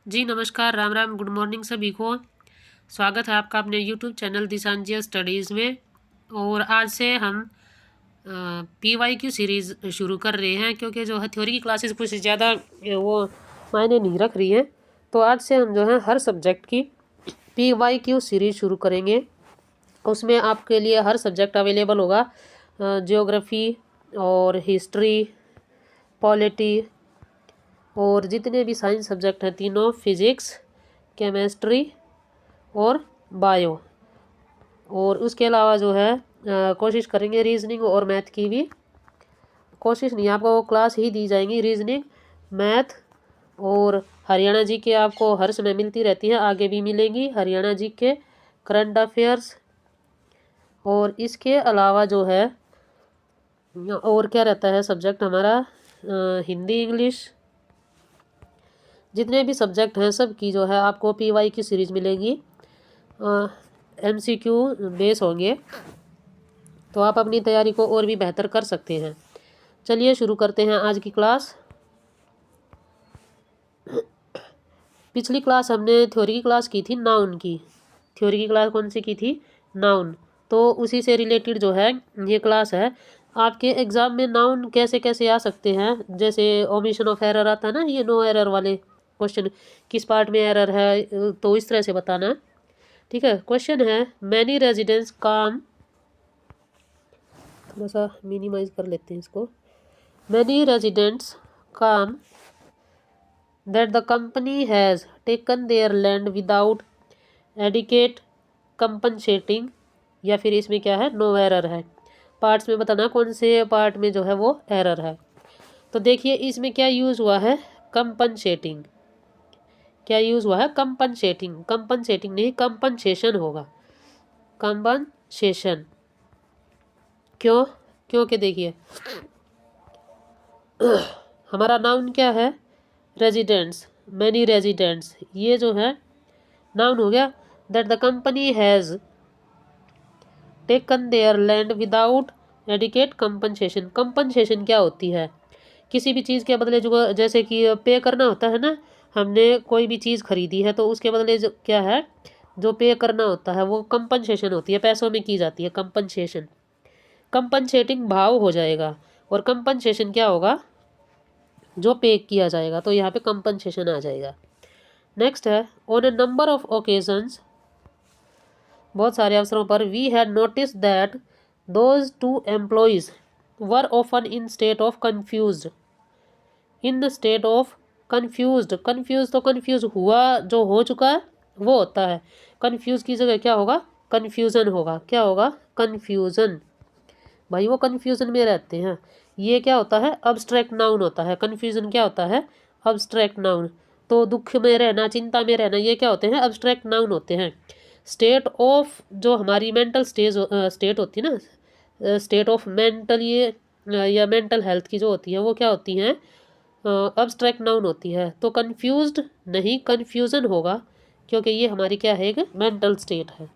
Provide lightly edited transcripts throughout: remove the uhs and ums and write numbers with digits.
जी नमस्कार, Ram Ram, good morning सभी को। स्वागत है आपका अपने यूट्यूब चैनल दिशांजिया स्टडीज़ में। और आज से हम PYQ सीरीज़ शुरू कर रहे हैं, क्योंकि जो है थ्योरी की क्लासेस कुछ ज़्यादा वो मायने नहीं रख रही हैं। तो आज से हम जो है हर सब्जेक्ट की PYQ सीरीज़ शुरू करेंगे। उसमें आपके लिए हर सब्जेक्ट अवेलेबल होगा, ज्योग्राफी और हिस्ट्री, पॉलिटी और जितने भी साइंस सब्जेक्ट हैं तीनों, फिज़िक्स, केमिस्ट्री और बायो। और उसके अलावा जो है कोशिश करेंगे रीजनिंग और मैथ की भी। कोशिश नहीं, आपको वो क्लास ही दी जाएंगी, रीजनिंग, मैथ और हरियाणा जी के आपको हर समय मिलती रहती है, आगे भी मिलेंगी हरियाणा जी के, करंट अफेयर्स। और इसके अलावा जो है और क्या रहता है सब्जेक्ट हमारा, हिंदी, इंग्लिश, जितने भी सब्जेक्ट हैं सब की जो है आपको PY की सीरीज़ मिलेगी। MCQ बेस होंगे, तो आप अपनी तैयारी को और भी बेहतर कर सकते हैं। चलिए शुरू करते हैं आज की क्लास। पिछली क्लास हमने थ्योरी की क्लास की थी, नाउन की। थ्योरी की क्लास कौन सी की थी? नाउन। तो उसी से रिलेटेड जो है ये क्लास है। आपके एग्ज़ाम में नाउन कैसे कैसे आ सकते हैं, जैसे ओमिशन ऑफ एरर आता है ना, ये नो एरर वाले क्वेश्चन, किस पार्ट में एरर है, तो इस तरह से बताना। ठीक है। क्वेश्चन है, मैनी रेजिडेंट्स काम, थोड़ा सा मिनिमाइज कर लेते हैं इसको। मैनी रेजिडेंट्स काम that the company has taken their land without adequate compensating, या फिर इसमें क्या है, नो एरर है। पार्ट्स में बताना कौन से पार्ट में जो है वो एरर है। तो देखिए इसमें क्या यूज़ हुआ है, कंपनसेटिंग। क्या यूज़ हुआ है? कंपनसेटिंग। कंपनसेटिंग नहीं, कंपनसेशन होगा, कंपनसेशन। क्यों? क्योंकि देखिए हमारा नाउन क्या है, रेजिडेंट्स, मैनी रेजिडेंट्स, ये जो है नाउन हो गया। That the company has taken there land without adequate compensation. Compensation क्या होती है? किसी भी चीज़ के बदले जो, जैसे कि पे करना होता है ना, हमने कोई भी चीज़ खरीदी है तो उसके बदले जो क्या है, जो पे करना होता है वो कंपनसेशन होती है, पैसों में की जाती है कंपनसेशन। कंपनसेटिंग भाव हो जाएगा और कंपनसेशन क्या होगा, जो पे किया जाएगा, तो यहाँ पे कंपनसेशन आ जाएगा। नेक्स्ट है, on a number of occasions, बहुत सारे अवसरों पर, we had notice that those two employees were often in state of confused. In state of confused, confuse तो कन्फ्यूज हुआ, जो हो चुका है वो होता है। कन्फ्यूज की जगह क्या होगा, कन्फ्यूज़न होगा। क्या होगा? कन्फ्यूज़न। भाई वो कन्फ्यूज़न में रहते हैं। ये क्या होता है, अब्स्ट्रैक्ट नाउन होता है। कन्फ्यूज़न क्या होता है, अब्स्ट्रैक्ट नाउन। तो दुख में रहना, चिंता में रहना, ये क्या होते हैं, अब्स्ट्रैक्ट नाउन होते हैं। स्टेट ऑफ, जो हमारी मेंटल स्टेट होती है ना, स्टेट ऑफ मेंटल, ये या मेंटल हेल्थ की जो होती है वो क्या होती हैं, अब्स्ट्रैक्ट नाउन होती है। तो कन्फ्यूज्ड नहीं, कन्फ्यूज़न होगा, क्योंकि ये हमारी क्या है, एक मेंटल स्टेट है।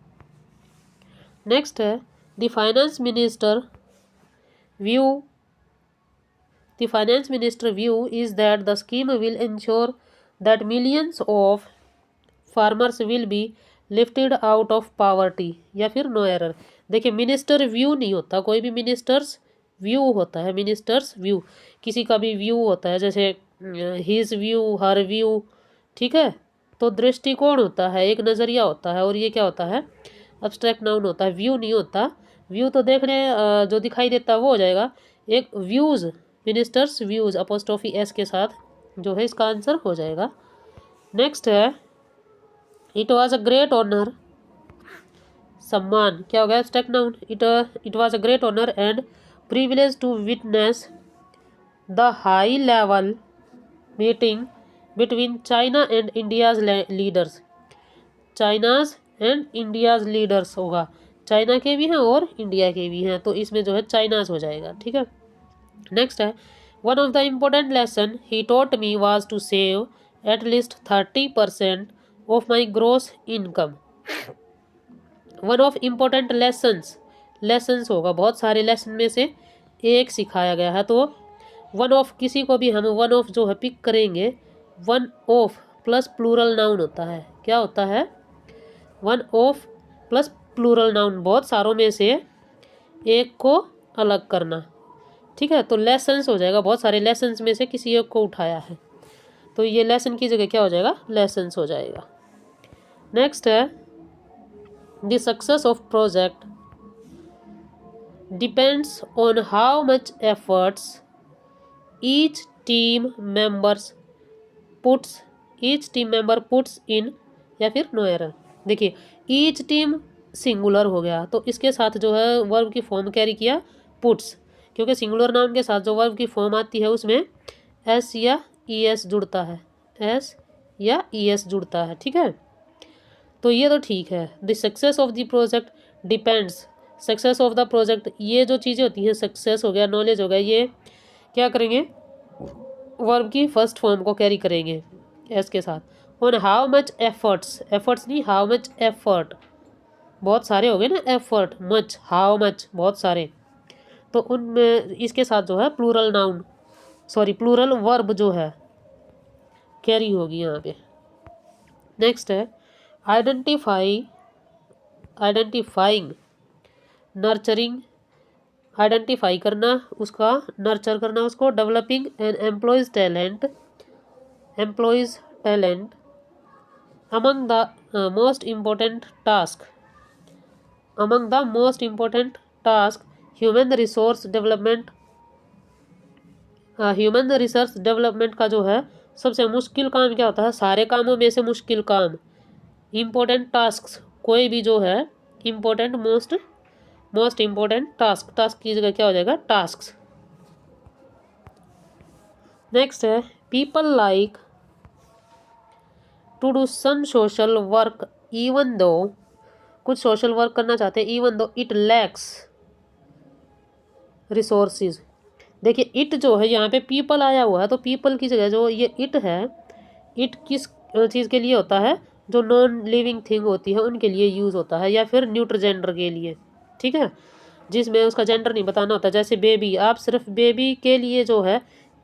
नेक्स्ट है, the finance minister view, the finance minister view is that the scheme will ensure that millions of farmers will be lifted out of poverty, या फिर नो एरर। देखिए मिनिस्टर व्यू नहीं होता, कोई भी ministers view होता है। मिनिस्टर्स व्यू, किसी का भी व्यू होता है, जैसे हिज व्यू, हर व्यू। ठीक है। तो दृष्टिकोण होता है, एक नज़रिया होता है, और ये क्या होता है, अब्स्ट्रैक्ट नाउन होता है, व्यू नहीं होता। व्यू तो देखने जो दिखाई देता है वो हो जाएगा। एक views, ministers views apostrophe S के साथ, जो है इसका आंसर हो जाएगा। नेक्स्ट है, it was a great honour, सम्मान क्या होगा, abstract noun. It was a great honour and privilege to witness the high level meeting between China and India's leaders. China's and India's leaders होगा, China के भी हैं और India के भी हैं, तो इसमें जो है चाइनाज हो जाएगा। ठीक है। नेक्स्ट है, one of the important lesson he taught me was to save at least 30% of my gross income. One of important lessons, lessons होगा, बहुत सारे लेसन में से एक सिखाया गया है। तो वन ऑफ, किसी को भी हम वन ऑफ जो है पिक करेंगे, one of plus plural noun होता है। क्या होता है? One of plus plural noun, बहुत सारों में से एक को अलग करना। ठीक है, तो लेसन्स हो जाएगा, बहुत सारे लेसन्स में से किसी एक को उठाया है, तो ये लेसन की जगह क्या हो जाएगा? लेसन्स हो जाएगा। नेक्स्ट है the success of project depends on how much efforts each team members puts in, या फिर नो एरर। देखिए ईच टीम सिंगुलर हो गया, तो इसके साथ जो है वर्ब की फॉर्म कैरी किया पुट्स, क्योंकि सिंगुलर नाउन के साथ जो वर्ब की फॉर्म आती है उसमें एस या ई एस जुड़ता है, एस या ई एस जुड़ता है। ठीक है, तो ये तो ठीक है। The success of the project depends, success of the project, ये जो चीज़ें होती हैं, सक्सेस हो गया, नॉलेज हो गया, ये क्या करेंगे? वर्ब की फर्स्ट फॉर्म को कैरी करेंगे एस के साथ। On how much efforts, efforts नहीं, हाउ मच एफर्ट, बहुत सारे हो गए ना, एफर्ट मच, हाउ मच, बहुत सारे, तो उनमें इसके साथ जो है plural noun, sorry plural verb जो है कैरी होगी यहाँ पे। नेक्स्ट है आइडेंटिफाइंग, नर्चरिंग, आइडेंटिफाई करना उसका, नर्चर करना उसको, developing N employees talent among the most important task human resource development का जो है सबसे मुश्किल काम क्या होता है? सारे कामों में से मुश्किल काम, इम्पोर्टेंट टास्क, कोई भी जो है इम्पोर्टेंट, मोस्ट इम्पोर्टेंट टास्क की जगह क्या हो जाएगा? टास्क। नेक्स्ट है people like to do some social work even though, कुछ सोशल वर्क करना चाहते हैं even though it lacks resources. देखिए इट जो है यहाँ पे पीपल आया हुआ है, तो पीपल की जगह जो ये इट है, इट किस चीज़ के लिए होता है? जो नॉन लिविंग थिंग होती है उनके लिए यूज़ होता है, या फिर न्यूट्रल जेंडर के लिए। ठीक है, जिसमें उसका जेंडर नहीं बताना होता, जैसे बेबी, आप सिर्फ बेबी के लिए जो है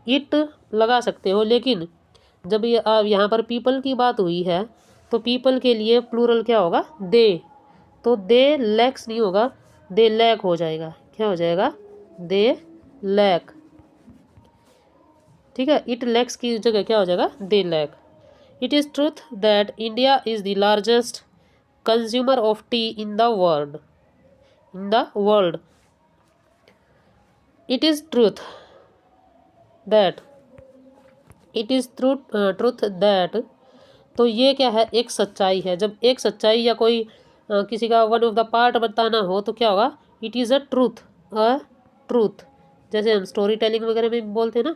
इट लगा सकते हो, लेकिन जब ये यहाँ पर पीपल की बात हुई है तो पीपल के लिए प्लूरल क्या होगा? दे, तो दे लैक्स नहीं होगा, दे लैक हो जाएगा। क्या हो जाएगा? They lack. ठीक है, इट लैक्स की जगह क्या हो जाएगा? They lack. It is truth that India is the largest consumer of tea in the world. It is truth that, तो ये क्या है? एक सच्चाई है। जब एक सच्चाई या कोई किसी का वन ऑफ द पार्ट बताना हो तो क्या होगा? इट इज़ अ ट्रूथ, जैसे हम स्टोरी टेलिंग वगैरह में बोलते हैं ना,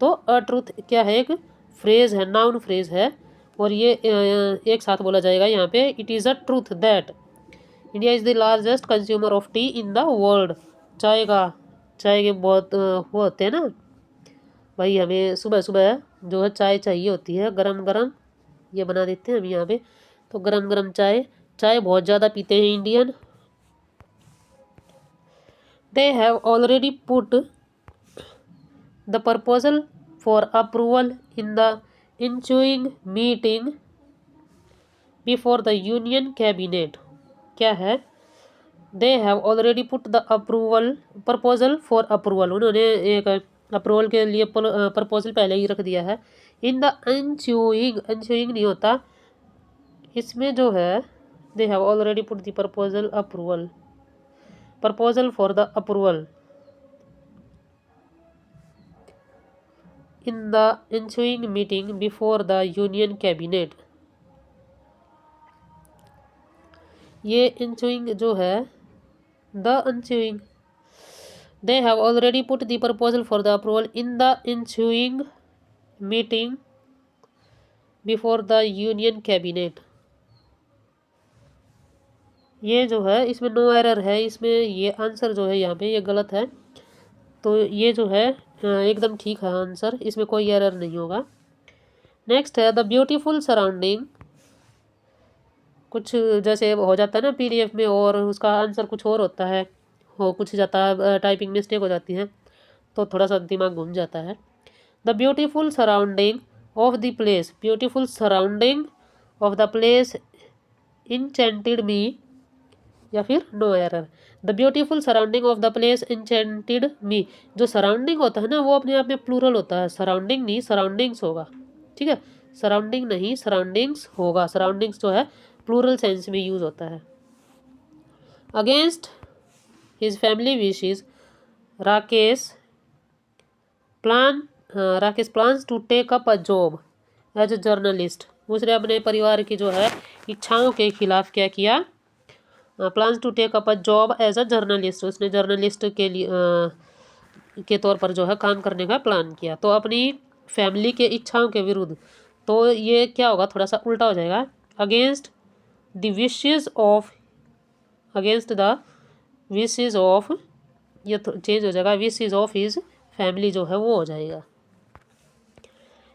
तो अ ट्रूथ क्या है? एक फ्रेज है, नाउन फ्रेज है, और ये एक साथ बोला जाएगा यहाँ पे। It is a truth that India is the largest consumer of tea in the world. चाय के बहुत वो होते हैं ना भाई, हमें सुबह सुबह जो है चाय चाहिए होती है, गरम गरम, ये बना देते हैं हम यहाँ पे, तो गरम गरम चाय बहुत ज़्यादा पीते हैं Indian. They have already put the proposal for approval in the ensuing meeting before the union cabinet. क्या है? They have already put the proposal for approval, उन्होंने एक अप्रूवल के लिए प्रपोजल पहले ही रख दिया है। इन द ensuing नहीं होता इसमें जो है, they have already put the proposal for the approval in the ensuing meeting before the union cabinet। ये ensuing जो है, the ensuing, they have already put the proposal for the approval in the ensuing meeting before the union cabinet। ये जो है इसमें no error है, इसमें ये आंसर जो है यहाँ पे ये गलत है, तो ये जो है एकदम ठीक है आंसर, इसमें कोई एरर नहीं होगा। नेक्स्ट है द ब्यूटीफुल सराउंडिंग, कुछ जैसे हो जाता है ना पीडीएफ में, और उसका आंसर कुछ और होता है, हो कुछ जाता है, टाइपिंग मिस्टेक हो जाती है, तो थोड़ा सा दिमाग घूम जाता है। The beautiful surrounding of the place, beautiful surrounding of the place enchanted me, या फिर no error. The beautiful surrounding of the place enchanted me, जो सराउंडिंग होता है ना वो अपने आप में प्लूरल होता है, सराउंडिंग नहीं सराउंडिंग्स होगा, ठीक है, सराउंडिंग नहीं सराउंडिंग्स होगा, सराउंडिंग्स जो है प्लूरल सेंस में यूज होता है। Against his family wishes Rakesh plans to take up a job as a journalist. उसने अपने परिवार की जो है इच्छाओं के खिलाफ क्या किया, plans to take up a job as a journalist, उसने जर्नलिस्ट के लिए के तौर पर जो है काम करने का प्लान किया। तो अपनी फैमिली के इच्छाओं के विरुद्ध, तो ये क्या होगा, थोड़ा सा उल्टा हो जाएगा, against the wishes of, against the wishes of, ये चेंज हो जाएगा, विशेस ऑफ हिज फैमिली जो है वो हो जाएगा।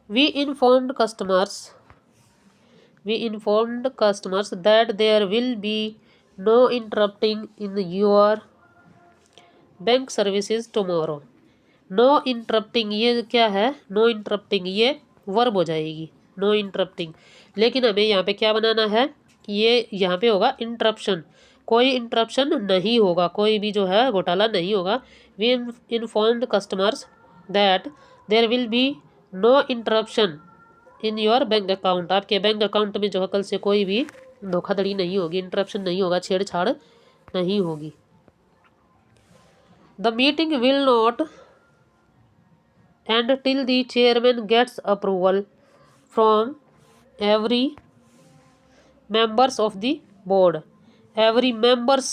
We informed customers that there will be no interrupting in your bank services tomorrow. No interrupting ये क्या है, नो इंटरप्टिंग ये वर्ब हो जाएगी, नो इंटरप्टिंग, लेकिन हमें यहाँ पे क्या बनाना है, ये यहाँ पे होगा इंटरप्शन, कोई इंटरप्शन नहीं होगा, कोई भी जो है घोटाला नहीं होगा। We informed customers that there will be no interruption in your bank account, आपके बैंक अकाउंट में जो है कल से कोई भी धोखाधड़ी नहीं होगी, इंटरप्शन नहीं होगा, छेड़छाड़ नहीं होगी। The meeting will not end till the chairman gets approval from every members of the board, every members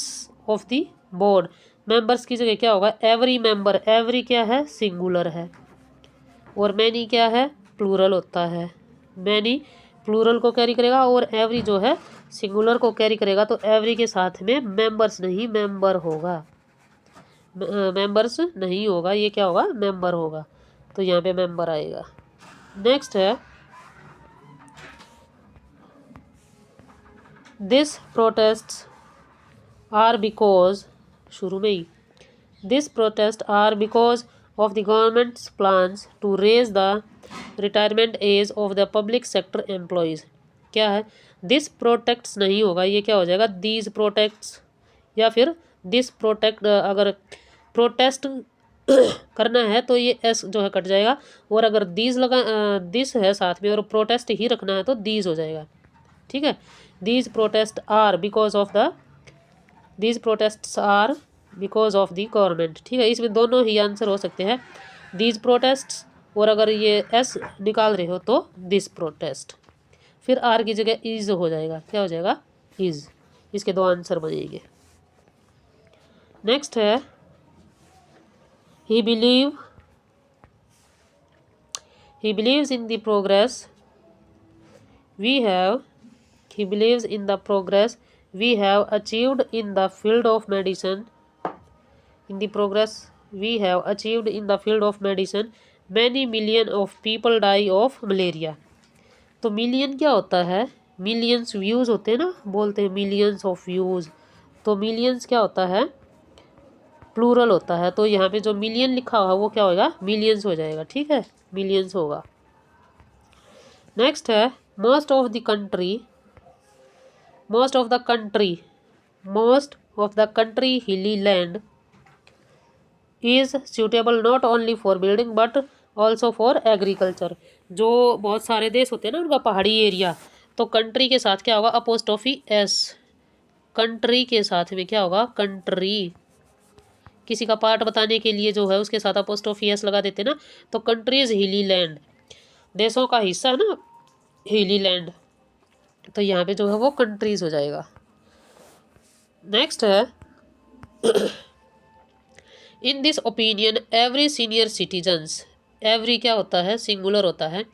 of the board, members की जगह क्या होगा, एवरी मेंबर, एवरी क्या है सिंगुलर है, और मैनी क्या है प्लूरल होता है, मैनी प्लूरल को कैरी करेगा और एवरी जो है सिंगुलर को कैरी करेगा, तो एवरी के साथ में मेंबर्स नहीं मेंबर होगा, मेंबर्स नहीं होगा, ये क्या होगा मेंबर होगा, तो यहाँ पे मेंबर आएगा। नेक्स्ट है दिस प्रोटेस्ट्स आर बिकॉज, शुरू में ही this protest are because of the governments plans to raise the retirement age of the public sector employees. क्या है, दिस प्रोटेक्ट्स नहीं होगा, ये क्या हो जाएगा दीज प्रोटेक्ट्स, या फिर दिस प्रोटेक्ट, अगर प्रोटेस्ट करना है तो ये एस जो है कट जाएगा, और अगर दीज लगा दिस है साथ में और प्रोटेस्ट ही रखना है तो दीज हो जाएगा, ठीक है। These protest are because of the, these protests are because of the government, ठीक है, इसमें दोनों ही आंसर हो सकते हैं, दीज प्रोटेस्ट्स, और अगर ये एस निकाल रहे हो तो दिस प्रोटेस्ट, फिर आर की जगह इज हो जाएगा, क्या हो जाएगा इज, इसके दो आंसर बनेंगे। नेक्स्ट है he believes in the progress we have, he believes in the progress we have achieved in the field of medicine, in the progress we have achieved in the field of medicine many million of people die of malaria। तो million क्या होता है, millions views होते हैं ना, बोलते हैं millions of views, तो मिलियंस क्या होता है प्लूरल होता है, तो यहाँ पे जो मिलियन लिखा होगा वो क्या होगा मिलियंस हो जाएगा, ठीक है, मिलियंस होगा। नेक्स्ट है most of the country, most of the country, most of the country hilly land is suitable not only for building but also for agriculture. जो बहुत सारे देश होते हैं ना उनका पहाड़ी एरिया, तो कंट्री के साथ क्या होगा अपोस्ट्रोफी एस, कंट्री के साथ में क्या होगा कंट्री, किसी का पार्ट बताने के लिए जो है उसके साथ अपोस्ट्रोफी एस लगा देते ना, तो कंट्रीज हिली लैंड, देशों का हिस्सा है ना हिली लैंड, तो यहाँ पे जो है वो कंट्रीज हो जाएगा। नेक्स्ट है in this opinion every senior citizens, every क्या होता है सिंगुलर होता है,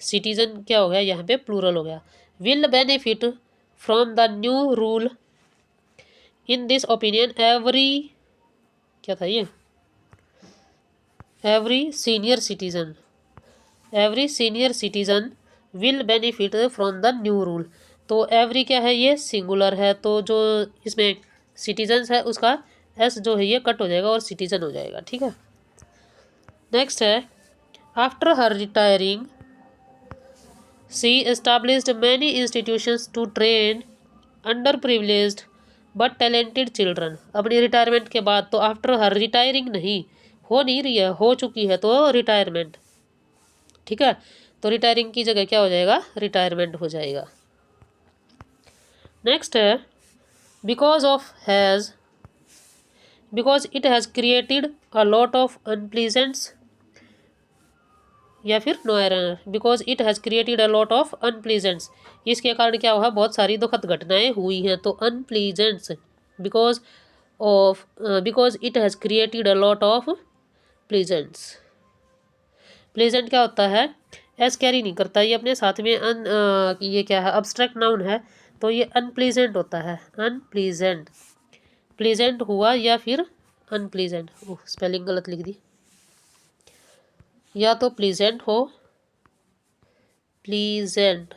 सिटीजन क्या हो गया यहाँ पे प्लूरल हो गया, will benefit from the new rule. In this opinion every क्या था ये, every senior citizen, every senior citizen will benefit from the new rule, तो एवरी क्या है ये सिंगुलर है, तो जो इसमें सिटीजन्स है उसका एस जो है ये कट हो जाएगा और सिटीजन हो जाएगा, ठीक है। नेक्स्ट है after her retiring she established many institutions to train underprivileged but talented children. अपनी रिटायरमेंट के बाद, तो आफ्टर हर रिटायरिंग नहीं, हो नहीं रही है, हो चुकी है तो रिटायरमेंट, ठीक है। तो रिटायरिंग की जगह क्या हो जाएगा, रिटायरमेंट हो जाएगा। नेक्स्ट है because of has, because it has created a lot of unpleasantness, या फिर no error, because it has created a lot of unpleasantness, इसके कारण क्या हुआ, बहुत सारी दुखद घटनाएं हुई हैं। तो unpleasantness because of, because it has created a lot of pleasantness. Pleasant क्या होता है, एस कैरी नहीं करता ये अपने साथ में, ये क्या है, अब्स्ट्रैक्ट नाउन है, तो ये अनप्लीजेंट होता है, अनप्लीजेंट। प्लीजेंट हुआ या फिर अनप्लीजेंट, स्पेलिंग गलत लिख दी, या तो प्लीजेंट हो, प्लीजेंट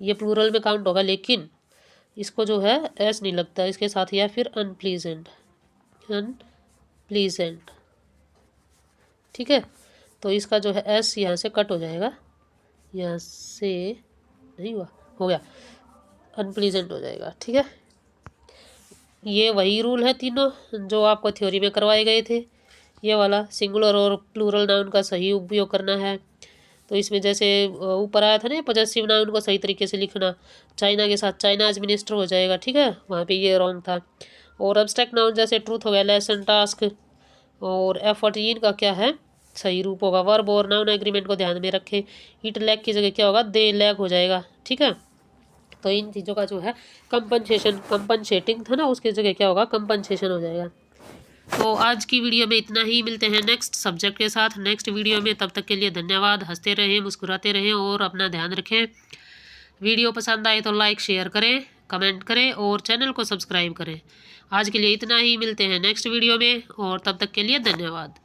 ये प्लूरल में काउंट होगा, लेकिन इसको जो है एस नहीं लगता इसके साथ, या फिर अनप्लीजेंट, अनप्लीजेंट, ठीक है। तो इसका जो है एस यहाँ से कट हो जाएगा, यहाँ से नहीं हुआ, हो गया, अनप्लीजेंट हो जाएगा, ठीक है। ये वही रूल है तीनों जो आपको थ्योरी में करवाए गए थे। ये वाला सिंगुलर और प्लूरल नाउन का सही उपयोग करना है। तो इसमें जैसे ऊपर आया था ना, पॉजेसिव नाउन को सही तरीके से लिखना, चाइना के साथ चाइनाज मिनिस्टर हो जाएगा, ठीक है, वहाँ पे ये रॉन्ग था। और अब्स्ट्रैक्ट नाउन जैसे ट्रूथ हो गया, लेसन, टास्क और एफर्ट, इनका क्या है, सही रूप होगा वर्ब। और नाउन एग्रीमेंट को ध्यान में रखें, इट लैक की जगह क्या होगा, दे लैक हो जाएगा, ठीक है। तो इन चीज़ों का जो है कंपनसेशन, कंपनसेटिंग था ना, उसकी जगह क्या होगा, कंपनसेशन हो जाएगा। तो आज की वीडियो में इतना ही, मिलते हैं नेक्स्ट सब्जेक्ट के साथ नेक्स्ट वीडियो में। तब तक के लिए धन्यवाद। हंसते रहें, मुस्कुराते रहें और अपना ध्यान रखें। वीडियो पसंद आए तो लाइक शेयर करें, कमेंट करें और चैनल को सब्सक्राइब करें। आज के लिए इतना ही, मिलते हैं नेक्स्ट वीडियो में और तब तक के लिए धन्यवाद।